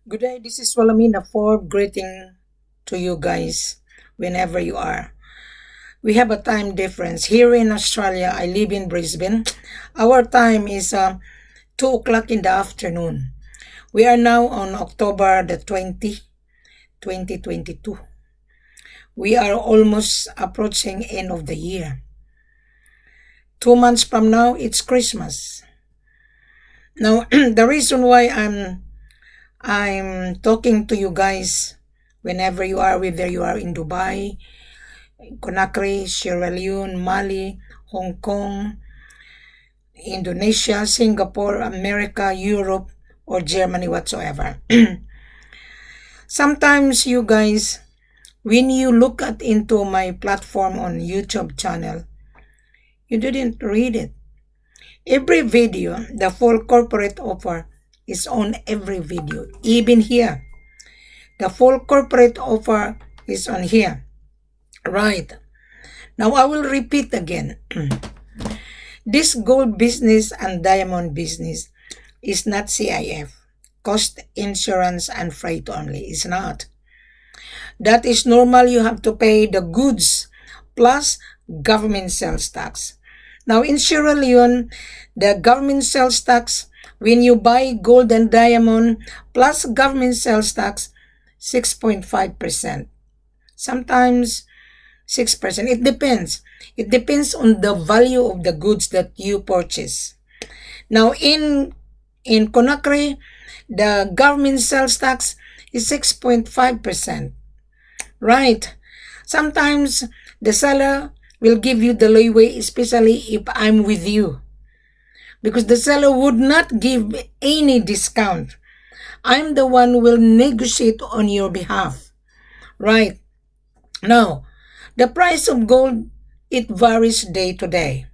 Good day, this is Wilhelmina Ford greeting to you guys whenever you are. We have a time difference. Here in Australia, I live in Brisbane. Our time is 2 o'clock in the afternoon. We are now on October the 2022. We are almost approaching end of the year. 2 months from now, it's Christmas. Now, the reason why I'm talking to you guys whenever you are, whether you are in Dubai, Conakry, Sierra Leone, Mali, Hong Kong, Indonesia, Singapore, America, Europe, or Germany whatsoever. Sometimes you guys, when you look into my platform on YouTube channel, you didn't read it. Every video, the full corporate offer is on every video, even here. The full corporate offer is on here. Right. Now I will repeat again. This gold business and diamond business is not CIF, cost, insurance, and freight only. It's not. That is normal. You have to pay the goods plus government sales tax. Now in Sierra Leone, the government sales tax, when you buy gold and diamond plus government sales tax, 6.5%. Sometimes 6%. It depends. It depends on the value of the goods that you purchase. Now in Conakry, the government sales tax is 6.5%. Right. Sometimes the seller will give you the leeway, especially if I'm with you, because the seller would not give any discount. I'm the one who will negotiate on your behalf. Right. Now, the price of gold, it varies day to day.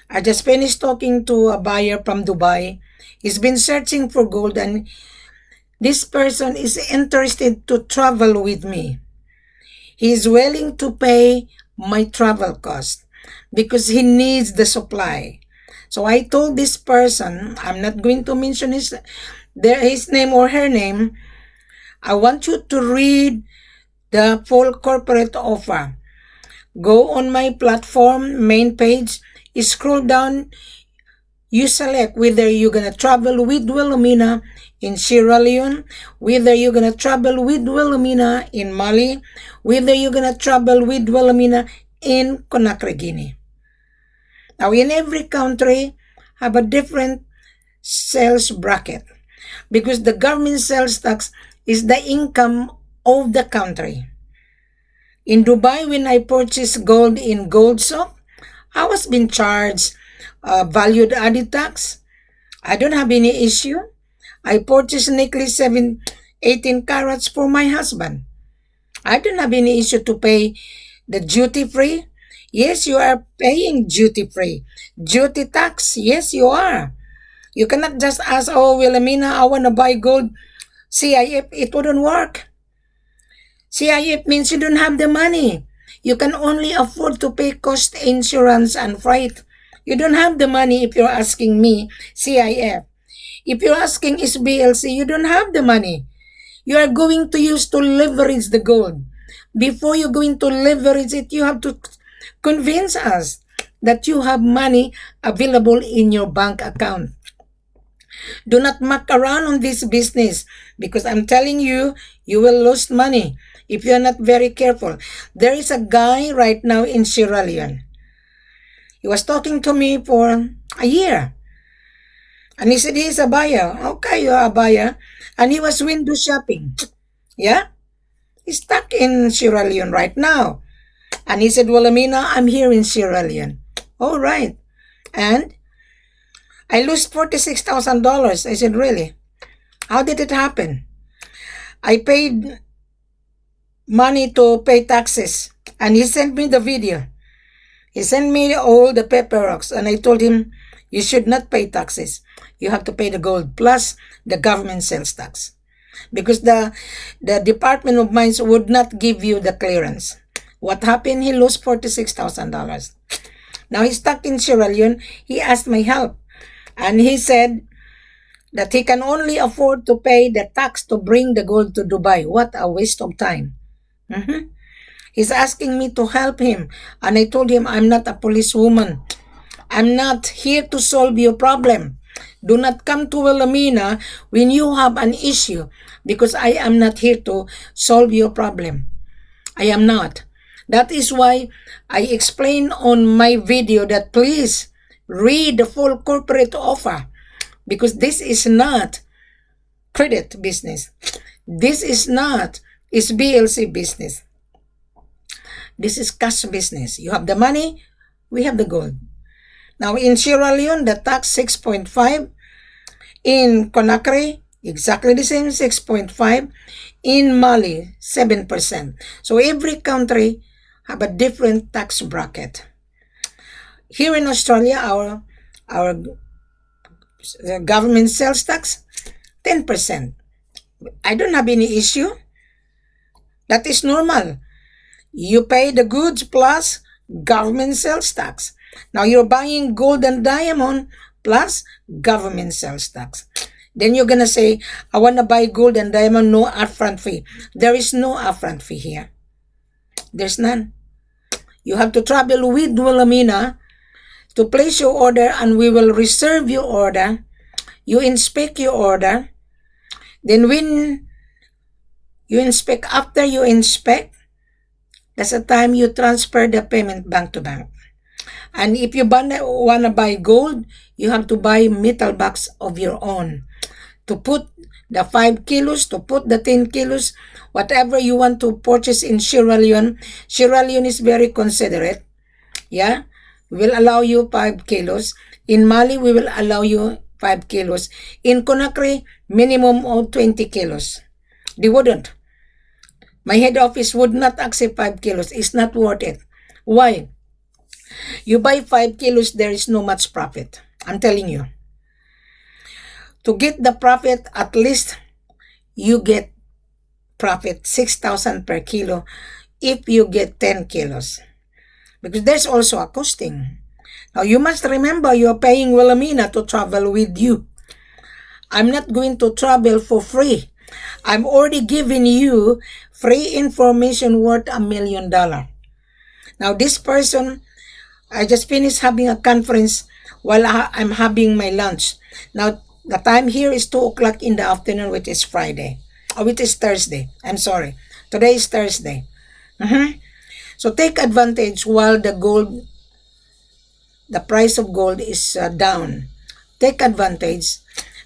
I just finished talking to a buyer from Dubai. He's been searching for gold, and this person is interested to travel with me. He is willing to pay my travel cost because he needs the supply. So I told this person, I'm not going to mention his name or her name. I want you to read the full corporate offer. Go on my platform main page, scroll down, you select whether you're gonna travel with Wilhelmina in Sierra Leone, whether you're gonna travel with Wilhelmina in Mali, whether you're gonna travel with Wilhelmina in Conakry, Guinea. Now in every country have a different sales bracket, because the government sales tax is the income of the country. In Dubai, when I purchased gold in Gold Sock, I was being charged valued added tax. I don't have any issue. I purchased necklace 18 carats for my husband. I don't have any issue to pay the duty free. Yes, you are paying duty free. Duty tax, yes, you are. You cannot just ask, oh, Wilhelmina, I want to buy gold. CIF, it wouldn't work. CIF means you don't have the money. You can only afford to pay cost, insurance, and freight. You don't have the money if you're asking me, CIF. If you're asking SBLC, you don't have the money. You are going to use to leverage the gold. Before you're going to leverage it, you have to convince us that you have money available in your bank account. Do not muck around on this business, because I'm telling you, you will lose money if you're not very careful. There is a guy right now in Sierra Leone. He was talking to me for a year. And he said he's a buyer. Okay, you're a buyer. And he was window shopping. Yeah? He's stuck in Sierra Leone right now. And he said, Wilhelmina, I'm here in Sierra Leone. All right. And I lost $46,000. I said, really? How did it happen? I paid money to pay taxes. And he sent me the video. He sent me all the paperwork. And I told him, you should not pay taxes. You have to pay the gold plus the government sales tax. Because the Department of Mines would not give you the clearance. What happened? He lost $46,000. Now he's stuck in Sierra Leone. He asked my help. And he said, that he can only afford to pay the tax to bring the gold to Dubai. What a waste of time. He's asking me to help him. And I told him, I'm not a policewoman. I'm not here to solve your problem. Do not come to Wilhelmina when you have an issue, because I am not here to solve your problem. I am not. That is why I explain on my video that please read the full corporate offer, because this is not credit business. This is not BLC business. This is cash business. You have the money, we have the gold. Now in Sierra Leone, the tax 6.5. In Conakry, exactly the same, 6.5. In Mali, 7%. So every country have a different tax bracket. Here in Australia, our government sales tax, 10%. I don't have any issue. That is normal. You pay the goods plus government sales tax. Now you're buying gold and diamond plus government sales tax. Then you're going to say, I want to buy gold and diamond, no upfront fee. There is no upfront fee here. There's none. You have to travel with Wilhelmina to place your order, and we will reserve your order. You inspect your order. Then when you inspect, after you inspect, that's the time you transfer the payment bank to bank. And if you want to buy gold, you have to buy metal box of your own. To put the 5 kilos, to put the 10 kilos, whatever you want to purchase in Sierra Leone. Sierra Leone is very considerate. Yeah? We will allow you 5 kilos. In Mali, we will allow you 5 kilos. In Conakry, minimum of 20 kilos. They wouldn't. My head office would not accept 5 kilos. It's not worth it. Why? You buy 5 kilos, there is no much profit. I'm telling you. To get the profit, at least you get profit 6,000 per kilo if you get 10 kilos. Because there's also a costing. Now, you must remember you're paying Wilhelmina to travel with you. I'm not going to travel for free. I'm already giving you free information worth $1 million. Now, this person, I just finished having a conference while I'm having my lunch. Now, the time here is 2 o'clock in the afternoon, which is Friday. Or which is Thursday. I'm sorry. Today is Thursday. So take advantage while the price of gold is down. Take advantage,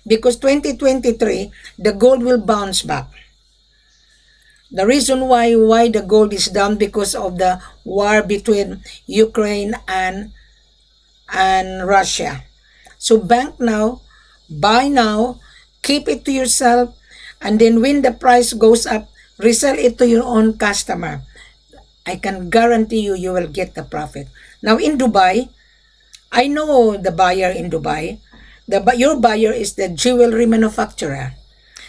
because 2023, the gold will bounce back. The reason why the gold is down, because of the war between Ukraine and Russia. So bank now, buy now, keep it to yourself, and then when the price goes up, resell it to your own customer. I can guarantee you, you will get the profit. Now in Dubai, I know the buyer in Dubai. Your buyer is the jewelry manufacturer.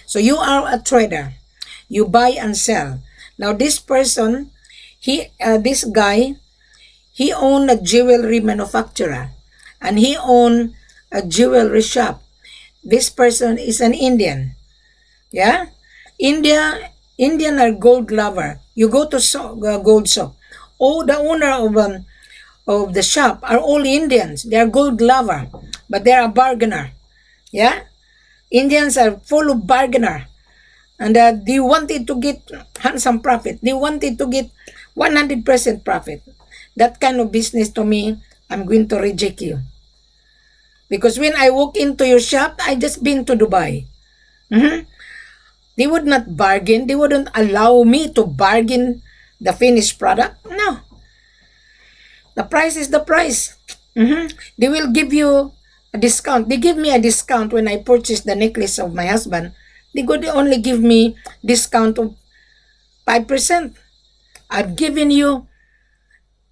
So you are a trader. You buy and sell. Now this person, this guy, he owned a jewelry manufacturer, and he owned a jewelry shop. This person is an Indian. Yeah? Indian are gold lover. You go to gold shop. Oh, the owner of the shop are all Indians. They are gold lover, but they are a bargainer. Yeah? Indians are full of bargainer. And they wanted to get handsome profit. They wanted to get 100% profit. That kind of business, to me, I'm going to reject you. Because when I walk into your shop, I just been to Dubai. They would not bargain. They wouldn't allow me to bargain the finished product. No. The price is the price. They will give you a discount. They give me a discount when I purchased the necklace of my husband. They could only give me discount of 5%. I've given you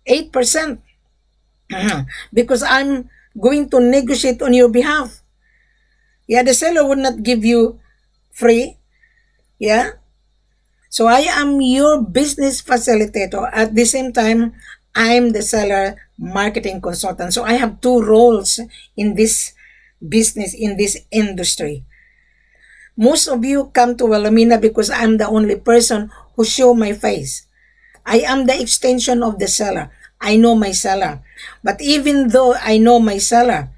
8%. Because I'm going to negotiate on your behalf. Yeah, the seller would not give you free. Yeah. So I am your business facilitator. At the same time, I'm the seller marketing consultant. So I have two roles in this business, in this industry. Most of you come to Wilhelmina because I'm the only person who show my face. I am the extension of the seller. I know my seller. But even though I know my seller,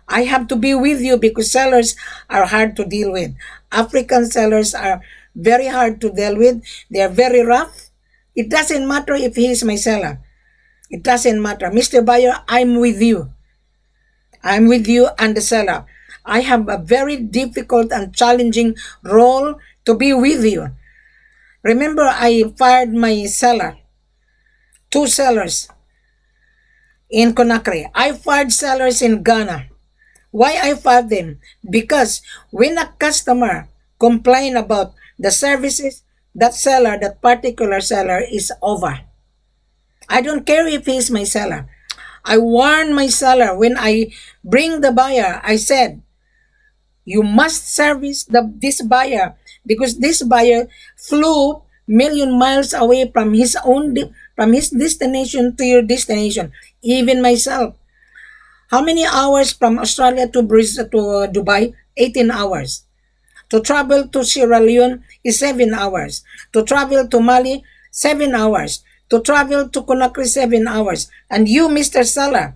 I have to be with you because sellers are hard to deal with. African sellers are very hard to deal with. They are very rough. It doesn't matter if he is my seller. It doesn't matter. Mr. Buyer, I'm with you. I'm with you and the seller. I have a very difficult and challenging role to be with you. Remember, I fired my seller, 2 sellers in Conakry. I fired sellers in Ghana. Why I fired them? Because when a customer complain about the services, that seller, that particular seller is over. I don't care if he is my seller. I warn my seller when I bring the buyer. I said, you must service this buyer because this buyer flew million miles away from his destination to your destination. Even myself. How many hours from Australia to Dubai? 18 hours. To travel to Sierra Leone is 7 hours. To travel to Mali, 7 hours. To travel to Conakry, 7 hours. And you, Mr. Seller,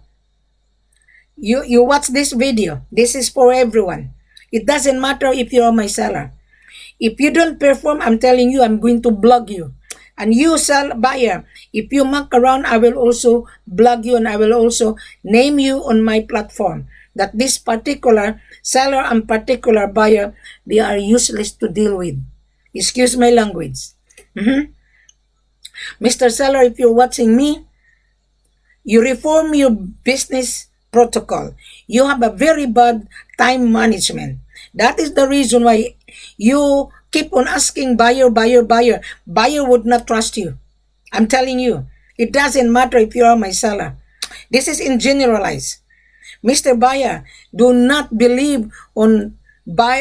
you watch this video. This is for everyone. It doesn't matter if you're my seller. If you don't perform, I'm telling you, I'm going to blog you. And you, buyer, if you muck around, I will also blog you and I will also name you on my platform. That this particular seller and particular buyer, they are useless to deal with. Excuse my language. Mr. Seller, if you're watching me, you reform your business protocol. You have a very bad time management. That is the reason why you keep on asking buyer. Buyer would not trust you. I'm telling you, it doesn't matter if you are my seller. This is in generalized. Mr. Buyer, do not believe on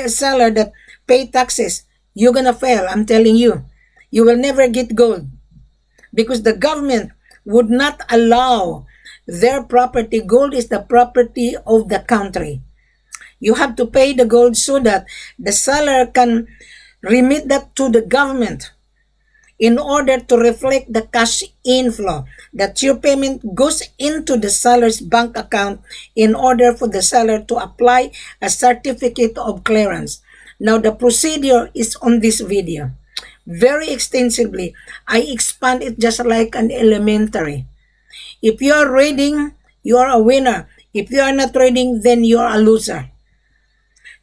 seller that pay taxes. You're gonna fail, I'm telling you. You will never get gold. Because the government would not allow their property. Gold is the property of the country. You have to pay the gold so that the seller can remit that to the government in order to reflect the cash inflow. That your payment goes into the seller's bank account in order for the seller to apply a certificate of clearance. Now the procedure is on this video. Very extensively. I expand it just like an elementary. If you are reading, you are a winner. If you are not reading, then you are a loser.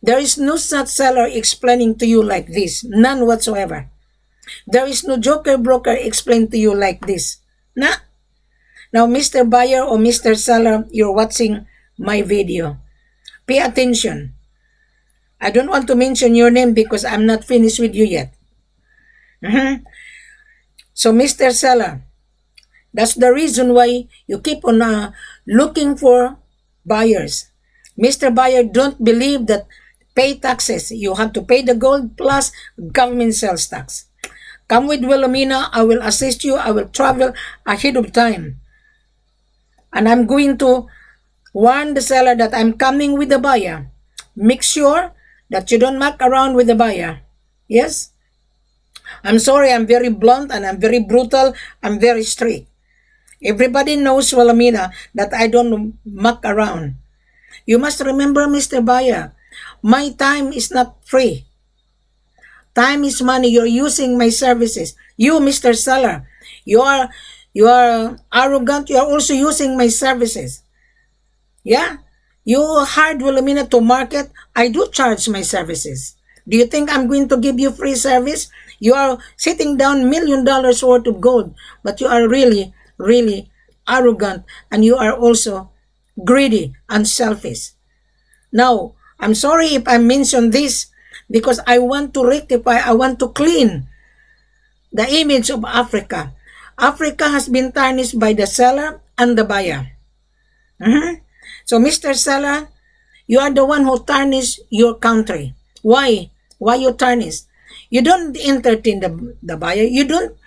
There is no such seller explaining to you like this. None whatsoever. There is no joker broker explain to you like this. Nah. Now, Mr. Buyer or Mr. Seller, you're watching my video. Pay attention. I don't want to mention your name because I'm not finished with you yet. So, Mr. Seller, that's the reason why you keep on looking for buyers. Mr. Buyer, don't believe that pay taxes. You have to pay the gold plus government sales tax. Come with Wilhelmina. I will assist you. I will travel ahead of time. And I'm going to warn the seller that I'm coming with the buyer. Make sure that you don't muck around with the buyer. Yes? I'm sorry, I'm very blunt and I'm very brutal. I'm very strict. Everybody knows, Wilhelmina, that I don't muck around. You must remember, Mr. Buyer, my time is not free. Time is money. You're using my services. You, Mr. Seller, you are arrogant. You are also using my services. Yeah? You hired Wilhelmina to market. I do charge my services. Do you think I'm going to give you free service? You are sitting down $1 million worth of gold, but you are really, really arrogant, and you are also greedy and selfish. Now, I'm sorry if I mention this because I want to rectify, I want to clean the image of Africa. Africa has been tarnished by the seller and the buyer. So, Mr. Seller, you are the one who tarnished your country. Why? Why you tarnish? You don't entertain the buyer. You don't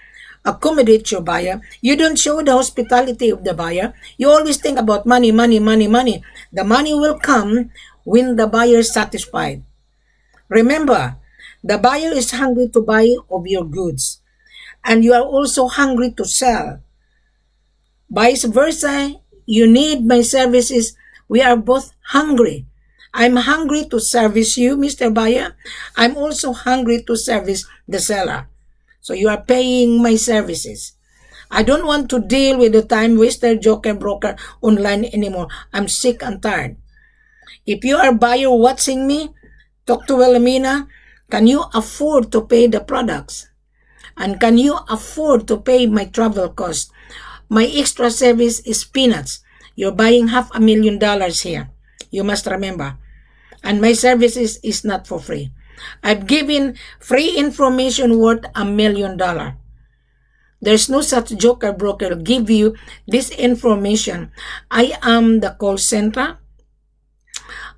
accommodate your buyer. You don't show the hospitality of the buyer. You always think about money, money, money, money. The money will come when the buyer is satisfied. Remember, the buyer is hungry to buy of your goods, and you are also hungry to sell. Vice versa, you need my services. We are both hungry. I'm hungry to service you, Mr. Buyer. I'm also hungry to service the seller. So you are paying my services. I don't want to deal with the time waster joker broker online anymore. I'm sick and tired. If you are a buyer watching me, talk to Wilhelmina. Can you afford to pay the products? And can you afford to pay my travel cost? My extra service is peanuts. You're buying $500,000 here. You must remember. And my services is not for free. I've given free information worth $1 million. There's no such joker broker give you this information. I am the call center.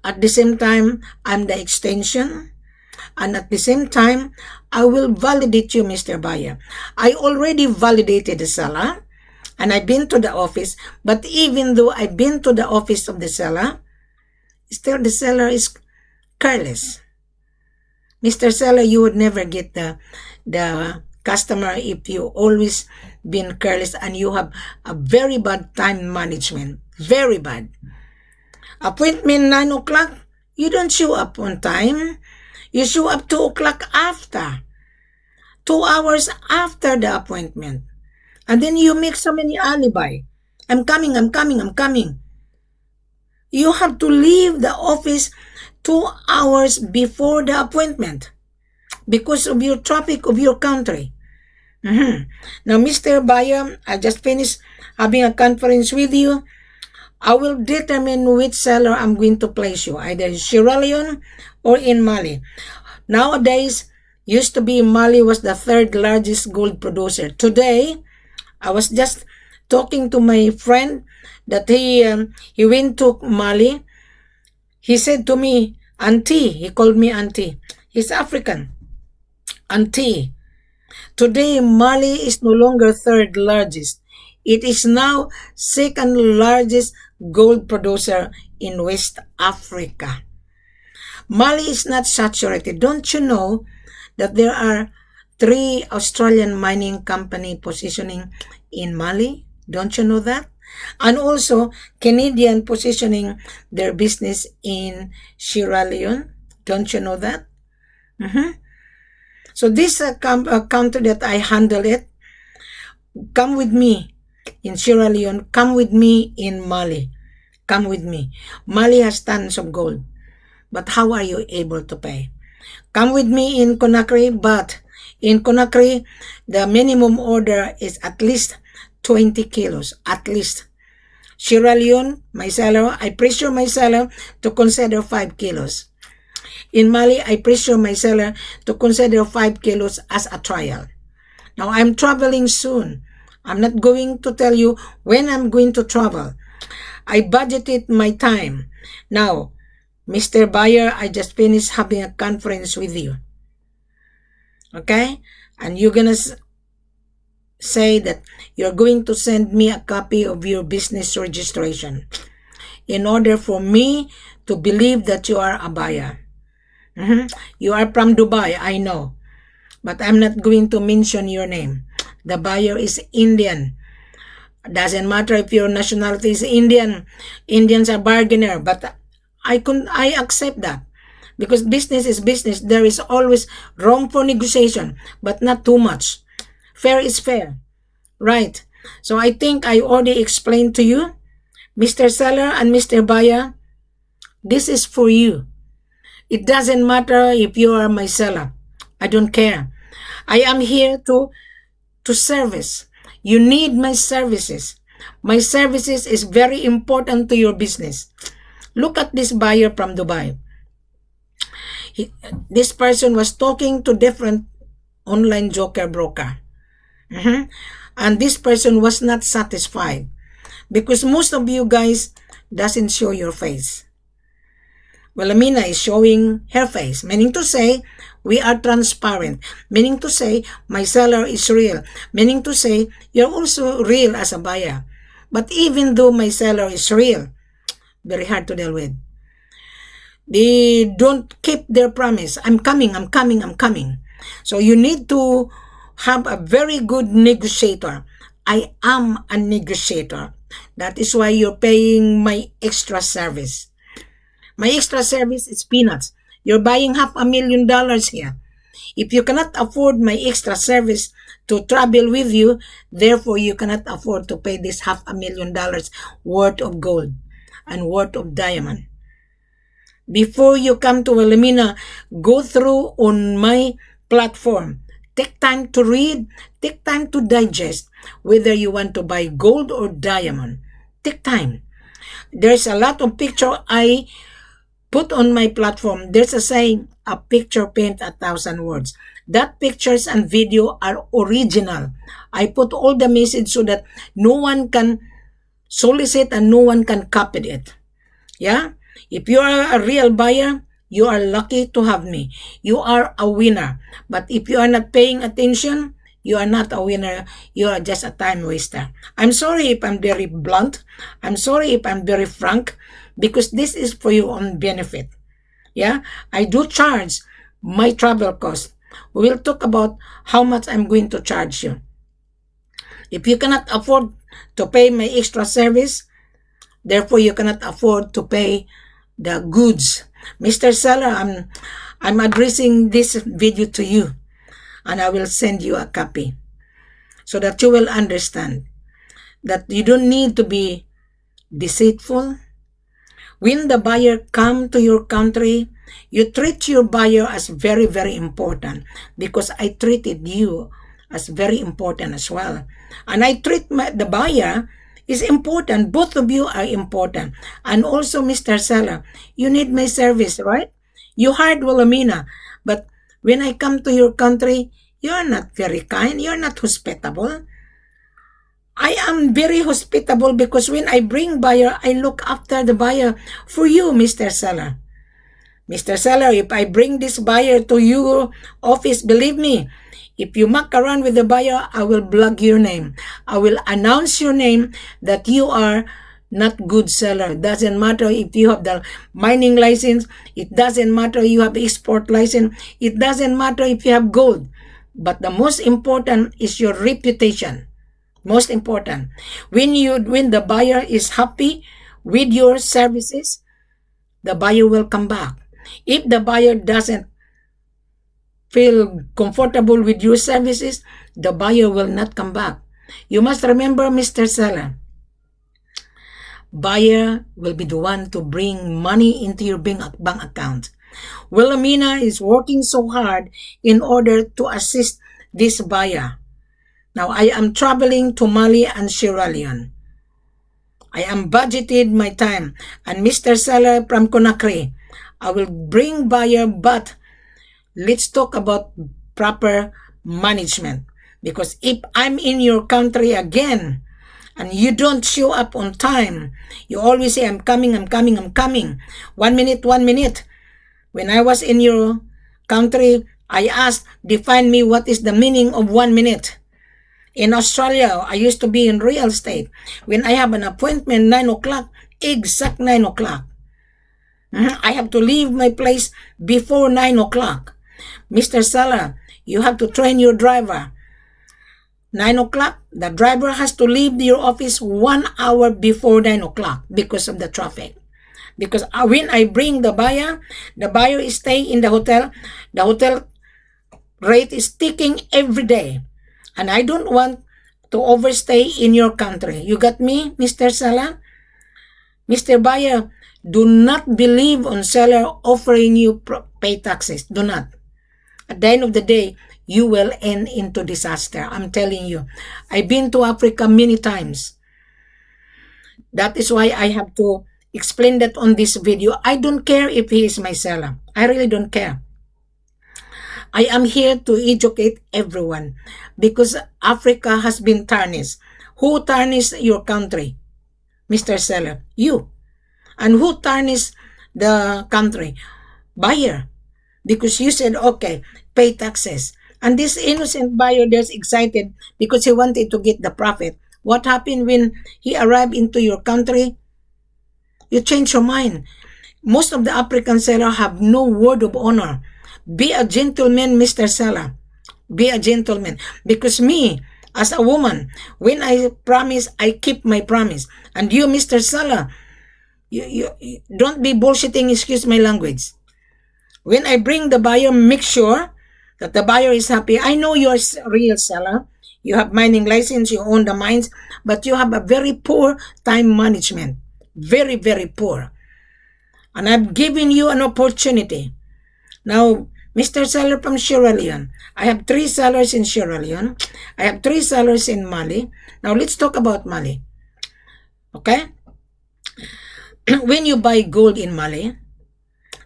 At the same time, I'm the extension. And at the same time, I will validate you, Mr. Buyer. I already validated the seller. And I've been to the office. But even though I've been to the office of the seller, still the seller is careless. Mr. Seller, you would never get the customer if you always been careless and you have a very bad time management. Very bad. Appointment 9 o'clock, you don't show up on time. You show up 2 o'clock after. 2 hours after the appointment. And then you make so many alibi. I'm coming, I'm coming, I'm coming. You have to leave the office 2 hours before the appointment because of your traffic of your country. Now, Mr. Buyer, I just finished having a conference with you. I will determine which seller I'm going to place you, either in Sierra Leone or in Mali. Nowadays, used to be Mali was the third largest gold producer. Today, I was just talking to my friend that he went to Mali. He said to me, Auntie, he called me Auntie. He's African. Auntie, today Mali is no longer third largest. It is now second largest gold producer in West Africa. Mali is not saturated. Don't you know that there are 3 Australian mining company positioning in Mali? Don't you know that? And also Canadian positioning their business in Sierra Leone. Don't you know that? So this country that I handle it, come with me in Sierra Leone, come with me in Mali. Come with me. Mali has tons of gold. But how are you able to pay? Come with me in Conakry, but in Conakry, the minimum order is at least 20 kilos, at least. Sierra Leone, my seller, I pressure my seller to consider 5 kilos. In Mali, I pressure my seller to consider 5 kilos as a trial. Now, I'm traveling soon. I'm not going to tell you when I'm going to travel. I budgeted my time. Now, Mr. Buyer, I just finished having a conference with you. Okay? And you're going to say that you're going to send me a copy of your business registration in order for me to believe that you are a buyer. You are from Dubai, I know. But I'm not going to mention your name. The buyer is Indian. Doesn't matter if your nationality is Indian. Indians are bargainer. But I accept that. Because business is business. There is always room for negotiation. But not too much. Fair is fair. Right. So I think I already explained to you. Mr. Seller and Mr. Buyer, this is for you. It doesn't matter if you are my seller. I don't care. I am here to service. You need my services. My services is very important to your business. Look at this buyer from Dubai. This person was talking to different online joker broker. And this person was not satisfied because most of you guys doesn't show your face. Wilhelmina is showing her face, meaning to say we are transparent, meaning to say my seller is real, meaning to say you're also real as a buyer. But even though my seller is real, very hard to deal with. They don't keep their promise. I'm coming, I'm coming, I'm coming. So you need to have a very good negotiator. I am a negotiator. That is why you're paying my extra service. My extra service is peanuts. You're buying $500,000 here. If you cannot afford my extra service to travel with you, therefore you cannot afford to pay this $500,000 worth of gold and worth of diamond. Before you come to Wilhelmina, go through on my platform. Take time to read, take time to digest whether you want to buy gold or diamond. Take time. There's a lot of picture I put on my platform. There's a saying, a picture paint 1,000 words. That pictures and video are original. I put all the message so that no one can solicit and no one can copy it. Yeah? If you are a real buyer, you are lucky to have me. You are a winner. But if you are not paying attention, you are not a winner. You are just a time waster. I'm sorry if I'm very blunt. I'm sorry if I'm very frank, because this is for your own benefit. Yeah, I do charge my travel cost. We will talk about how much I'm going to charge you. If you cannot afford to pay my extra service, therefore you cannot afford to pay the goods. Mr. Seller, I'm addressing this video to you, and I will send you a copy so that you will understand that you don't need to be deceitful. When the buyer come to your country, you treat your buyer as very, very important, because I treated you as very important as well. And I treat the buyer is important. Both of you are important. And also, Mr. Seller, you need my service, right? You hired Wilhelmina, but when I come to your country, you are not very kind. You are not hospitable. I am very hospitable, because when I bring buyer, I look after the buyer for you, Mr. Seller. Mr. Seller, if I bring this buyer to your office, believe me, if you muck around with the buyer, I will blog your name. I will announce your name that you are not good seller. Doesn't matter if you have the mining license. It doesn't matter if you have export license. It doesn't matter if you have gold. But the most important is your reputation. Most important. When the buyer is happy with your services, the buyer will come back. If the buyer doesn't feel comfortable with your services, the buyer will not come back. You must remember, Mr. Seller, buyer will be the one to bring money into your bank account. Wilhelmina is working so hard in order to assist this buyer. Now, I am traveling to Mali and Sierra Leone. I am budgeted my time. And Mr. Seller from Conakry, I will bring buyer, but let's talk about proper management. Because if I'm in your country again, and you don't show up on time, you always say, I'm coming, I'm coming, I'm coming. 1 minute, 1 minute. When I was in your country, I asked, define me what is the meaning of 1 minute. In Australia, I used to be in real estate. When I have an appointment, 9 o'clock, exact 9 o'clock. I have to leave my place before 9 o'clock. Mr. Seller, you have to train your driver. 9 o'clock, the driver has to leave your office 1 hour before 9 o'clock because of the traffic. Because when I bring the buyer is staying in the hotel rate is ticking every day. And I don't want to overstay in your country. You got me, Mr. Seller? Mr. Buyer, do not believe on seller offering you pay taxes. Do not. At the end of the day, you will end into disaster. I'm telling you. I've been to Africa many times. That is why I have to explain that on this video. I don't care if he is my seller. I really don't care. I am here to educate everyone, because Africa has been tarnished. Who tarnished your country, Mr. Seller? You. And who tarnished the country? Buyer. Because you said, okay, pay taxes. And this innocent buyer that's excited because he wanted to get the profit. What happened when he arrived into your country? You change your mind. Most of the African seller have no word of honor. Be a gentleman, Mr. Seller. Be a gentleman. Because me, as a woman, when I promise, I keep my promise. And you, Mr. Seller, you don't be bullshitting, excuse my language. When I bring the buyer, make sure that the buyer is happy. I know you're a real seller. You have mining license, you own the mines, but you have a very poor time management. Very, very poor. And I've given you an opportunity. Now, Mr. Seller from Sierra Leone, I have 3 sellers in Sierra Leone. I have 3 sellers in Mali. Now, let's talk about Mali. Okay? When you buy gold in Mali,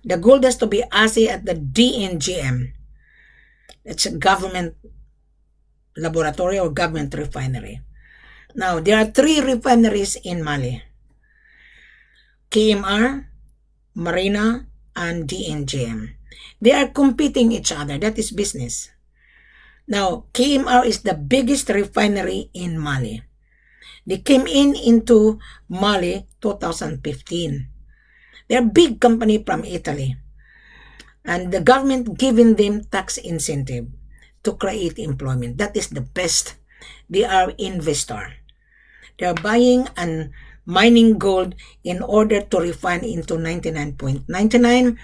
the gold has to be assayed at the DNGM. It's a government laboratory or government refinery. Now, there are 3 refineries in Mali. KMR, Marina, and DNGM. They are competing each other. That is business. Now, KMR is the biggest refinery in Mali. They came into Mali 2015. They're a big company from Italy. And the government giving them tax incentive to create employment. That is the best. They are investor. They are buying and mining gold in order to refine into 99.99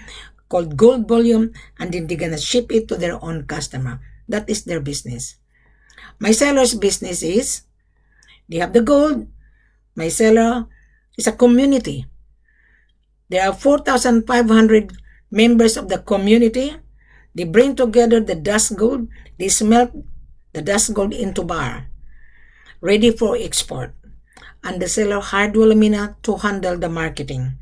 called gold volume, and then they're gonna ship it to their own customer. That is their business. My seller's business is, they have the gold. My seller is a community. There are 4,500 members of the community. They bring together the dust gold. They smelt the dust gold into bar, ready for export. And the seller hired Wilhelmina to handle the marketing.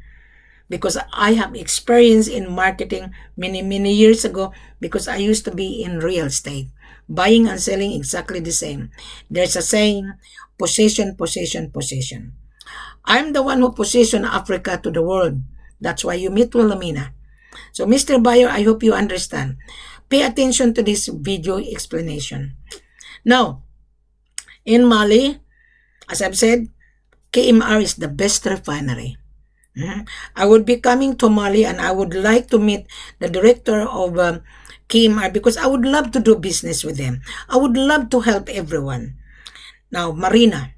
Because I have experience in marketing many years ago, because I used to be in real estate, buying and selling exactly the same. There's a saying, possession, possession, possession. I'm the one who positioned Africa to the world. That's why you meet Wilhelmina. So, Mr. Buyer, I hope you understand. Pay attention to this video explanation. Now, in Mali, as I've said, KMR is the best refinery. I would be coming to Mali, and I would like to meet the director of KMR, because I would love to do business with them. I would love to help everyone. Now, Marina.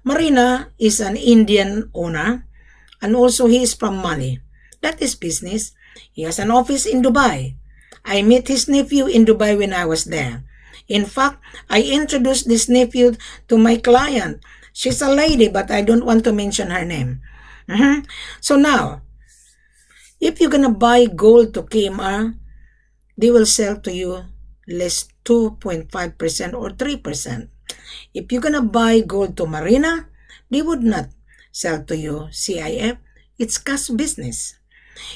Marina is an Indian owner, and also he is from Mali. That is business. He has an office in Dubai. I met his nephew in Dubai when I was there. In fact, I introduced this nephew to my client. She's a lady, but I don't want to mention her name. So now, if you're gonna buy gold to KMR, they will sell to you less 2.5% or 3%. If you're gonna buy gold to Marina, they would not sell to you CIF. It's cash business.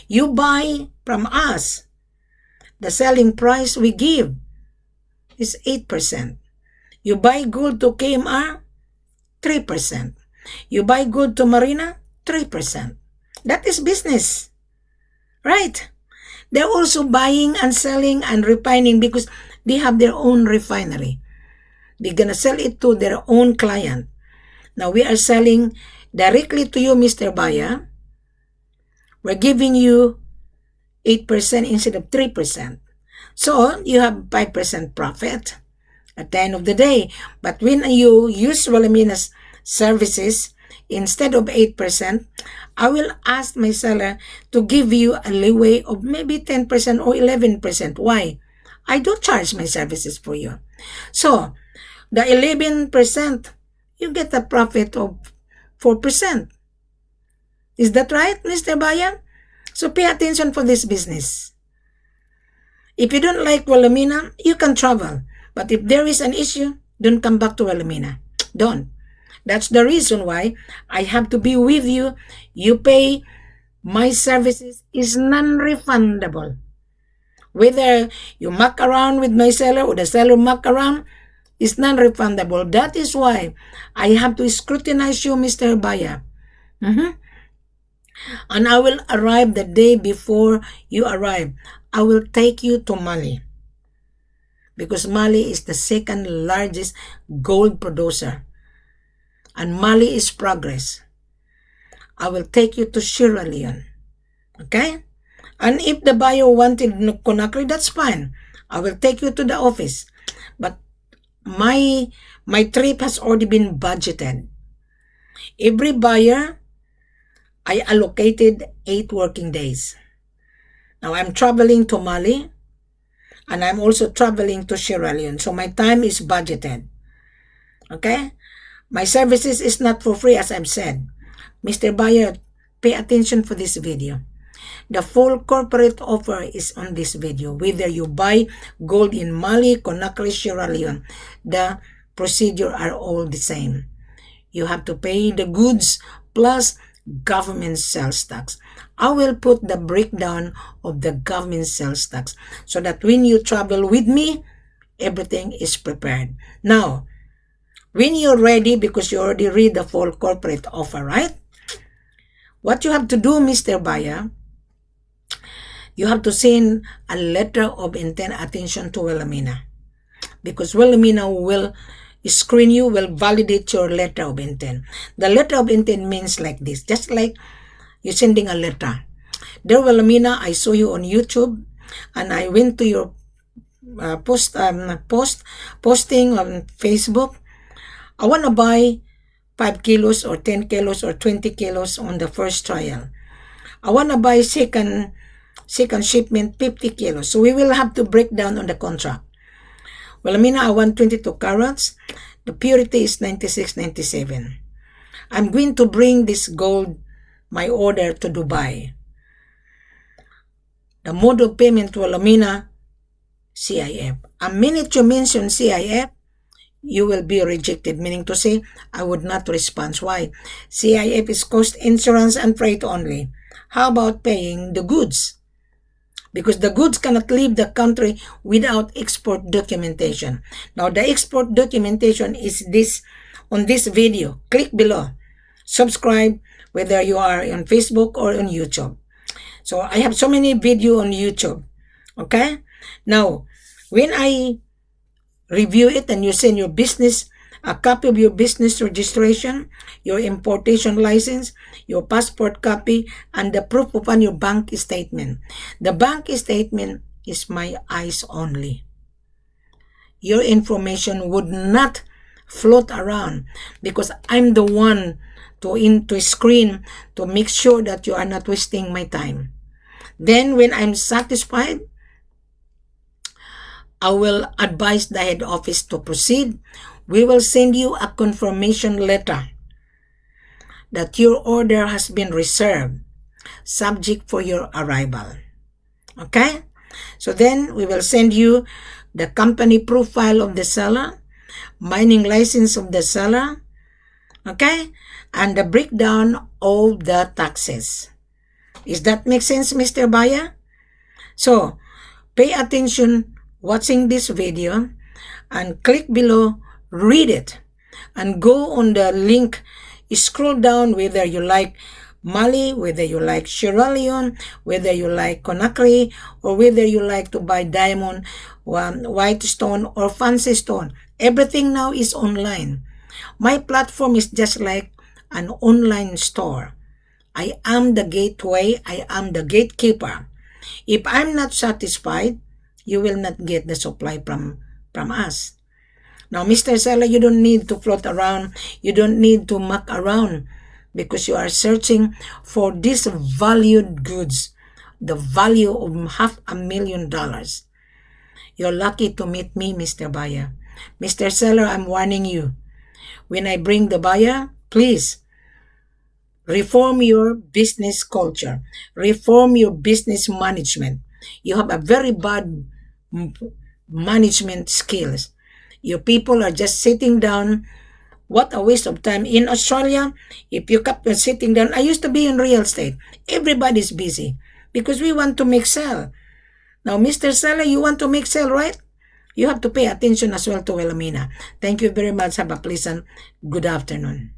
You buy from us, the selling price we give is 8%. You buy gold to KMR, 3%. You buy gold to Marina, 3%. That is business. Right? They're also buying and selling and refining because they have their own refinery. They're gonna sell it to their own client. Now we are selling directly to you, Mr. Buyer. We're giving you 8% instead of 3%. So you have 5% profit at the end of the day. But when you use Wilhelmina's services, instead of 8%, I will ask my seller to give you a leeway of maybe 10% or 11%. Why? I do charge my services for you. So, the 11%, you get a profit of 4%. Is that right, Mr. Buyer? So, pay attention for this business. If you don't like Wilhelmina, you can travel. But if there is an issue, don't come back to Wilhelmina. Don't. That's the reason why I have to be with you. You pay. My services is non-refundable. Whether you muck around with my seller or the seller muck around, is non-refundable. That is why I have to scrutinize you, Mr. Buyer. And I will arrive the day before you arrive. I will take you to Mali. Because Mali is the second largest gold producer. And Mali is progress. I will take you to Sierra Leone. Okay? And if the buyer wanted Conakry, that's fine. I will take you to the office. But my trip has already been budgeted. Every buyer, I allocated 8 working days. Now I'm traveling to Mali, and I'm also traveling to Sierra Leone. So my time is budgeted. Okay? My services is not for free, as I've said. Mr. Buyer, pay attention for this video. The full corporate offer is on this video. Whether you buy gold in Mali, Conakry, Sierra Leone, the procedure are all the same. You have to pay the goods plus government sales tax. I will put the breakdown of the government sales tax so that when you travel with me, everything is prepared. Now, when you're ready, because you already read the full corporate offer, right? What you have to do, Mr. Buyer, you have to send a letter of intent attention to Wilhelmina, because Wilhelmina will screen you, will validate your letter of intent. The letter of intent means like this, just like you're sending a letter. Dear Wilhelmina, I saw you on YouTube, and I went to your posting on Facebook. I want to buy 5 kilos or 10 kilos or 20 kilos on the first trial. I want to buy second shipment 50 kilos. So we will have to break down on the contract. Wilhelmina, I want 22 carats. The purity is 96, 97. I'm going to bring this gold, my order, to Dubai. The mode of payment to Wilhelmina, CIF. A minute you mention CIF, you will be rejected, meaning to say, I would not respond. Why? CIF is cost, insurance, and freight only. How about paying the goods? Because the goods cannot leave the country without export documentation. Now, the export documentation is this on this video. Click below. Subscribe, whether you are on Facebook or on YouTube. So, I have so many videos on YouTube. Okay? Now, when I review it and you send your business, a copy of your business registration, your importation license, your passport copy, and the proof upon your bank statement. The bank statement is my eyes only. Your information would not float around because I'm the one to screen to make sure that you are not wasting my time. Then when I'm satisfied, I will advise the head office to proceed. We will send you a confirmation letter that your order has been reserved, subject for your arrival. Okay? So then we will send you the company profile of the seller, mining license of the seller, okay? And the breakdown of the taxes. Does that make sense, Mr. Buyer? So, pay attention watching this video and click below, read it, and go on the link, scroll down, whether you like Mali, whether you like Sierra Leone, whether you like Conakry, or whether you like to buy diamond, white stone, or fancy stone. Everything now is online. My platform is just like an online store. I am the gateway. I am the gatekeeper. If I'm not satisfied, you will not get the supply from us. Now, Mr. Seller, you don't need to float around. You don't need to muck around because you are searching for these valued goods, the value of $500,000. You're lucky to meet me, Mr. Buyer. Mr. Seller, I'm warning you. When I bring the buyer, please reform your business culture. Reform your business management. You have a very bad management skills. Your people are just sitting down. What a waste of time. In Australia, if you kept sitting down, I used to be in real estate. Everybody's busy because we want to make sale. Now, Mr. Seller, you want to make sale, right? You have to pay attention as well to Wilhelmina. Thank you very much. Have a pleasant good afternoon.